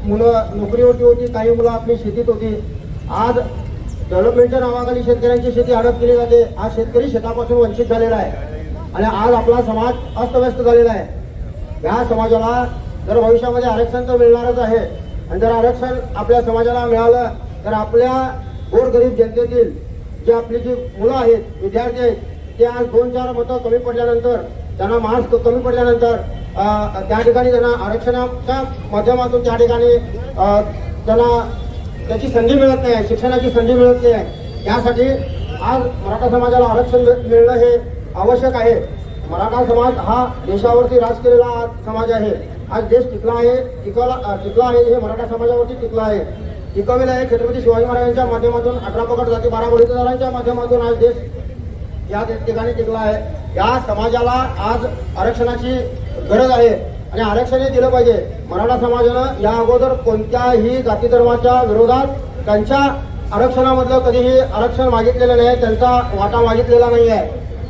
मुलं नोकरीवरती होती, काही मुलं आपली शेतीत होती. आज डेव्हलपमेंटच्या नावाखाली शेतकऱ्यांची शेती हडप केली जाते. आज शेतकरी शेतापासून वंचित झालेला आहे आणि आज आपला समाज अस्तव्यस्त झालेला आहे. या समाजाला जर भविष्यामध्ये आरक्षण तर मिळणारच आहे आणि जर आरक्षण आपल्या समाजाला मिळालं तर आपल्या गोरगरीब जनतेतील जे आपली जी मुलं आहेत, विद्यार्थी आहेत, ते आज 2-4 मतं कमी पडल्यानंतर, त्यांना मार्क्स कमी पडल्यानंतर त्या ठिकाणी त्यांना आरक्षणाच्या माध्यमातून त्या ठिकाणी त्यांना त्याची संधी मिळत नाही, शिक्षणाची संधी मिळत नाही. यासाठी आज मराठा समाजाला आरक्षण मिळणं हे आवश्यक आहे. मराठा समाज हा देशावरती राज केलेला समाज आहे. आज देश टिकला आहे, टिकला आहे हे मराठा समाजावरती टिकला आहे, टिकवलेला आहे. छत्रपती शिवाजी महाराजांच्या माध्यमातून 18 पगड जाती 12 बळीदारांच्या माध्यमातून आज देश या ठिकाणी टिकला आहे. या समाजाला आज आरक्षणाची गरज आहे आणि आरक्षण हे दिलं पाहिजे. मराठा समाजानं या अगोदर कोणत्याही जाती धर्माच्या विरोधात त्यांच्या आरक्षणामधलं कधीही आरक्षण मागितलेलं नाही, त्यांचा वाटा मागितलेला नाही आहे.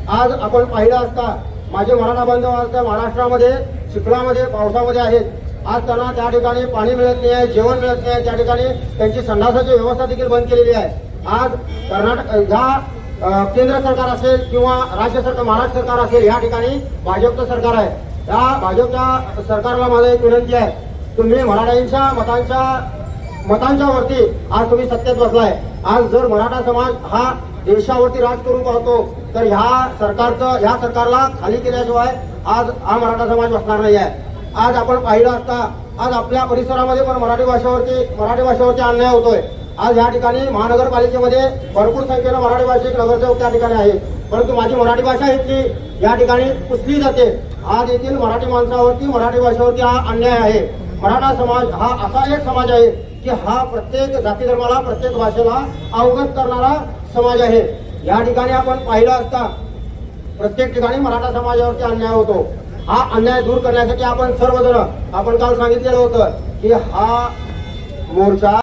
आज आपण पाहिलं असता माझे मराठा बांधव आज त्या महाराष्ट्रामध्ये चिखलामध्ये पावसामध्ये आहेत. आज त्यांना त्या ठिकाणी पाणी मिळत नाही आहे, जेवण मिळत नाही आहे, त्या ठिकाणी त्यांची संडासाची व्यवस्था देखील बंद केलेली आहे. आज कर्नाटक या केंद्र सरकार असेल किंवा राज्य सरकार, महाराष्ट्र सरकार असेल, या ठिकाणी भाजपचं सरकार आहे. या भाजपच्या सरकारला माझा एक विनंती आहे, तुम्ही मराठ्यांच्या मतांच्या वरती आज तुम्ही सत्तेत बसलाय. आज जर मराठा समाज हा देशावरती राज करून पाहतो तर ह्या सरकारला खाली केल्याशिवाय आज हा मराठा समाज बसणार नाही आहे. आज आपण पाहिलं असता आज आपल्या परिसरामध्ये पण मराठी भाषेवरती अन्याय होतोय. आज या ठिकाणी महानगरपालिकेमध्ये भरपूर संख्येनं मराठी भाषिक नगरसेवक त्या ठिकाणी आहेत, परंतु माझी मराठी भाषा इथली या ठिकाणी पुसली जाते. आज येथील मराठी माणसावरती, मराठी भाषेवरती हा अन्याय आहे. मराठा समाज हा असा एक समाज आहे की हा प्रत्येक जाती धर्माला, प्रत्येक भाषेला अवगत करणारा समाज आहे. या ठिकाणी आपण पाहिलं असता प्रत्येक ठिकाणी मराठा समाजावरती अन्याय होतो. हा अन्याय दूर करण्यासाठी आपण सर्वजण, आपण काल सांगितलेलं होतं की हा मोर्चा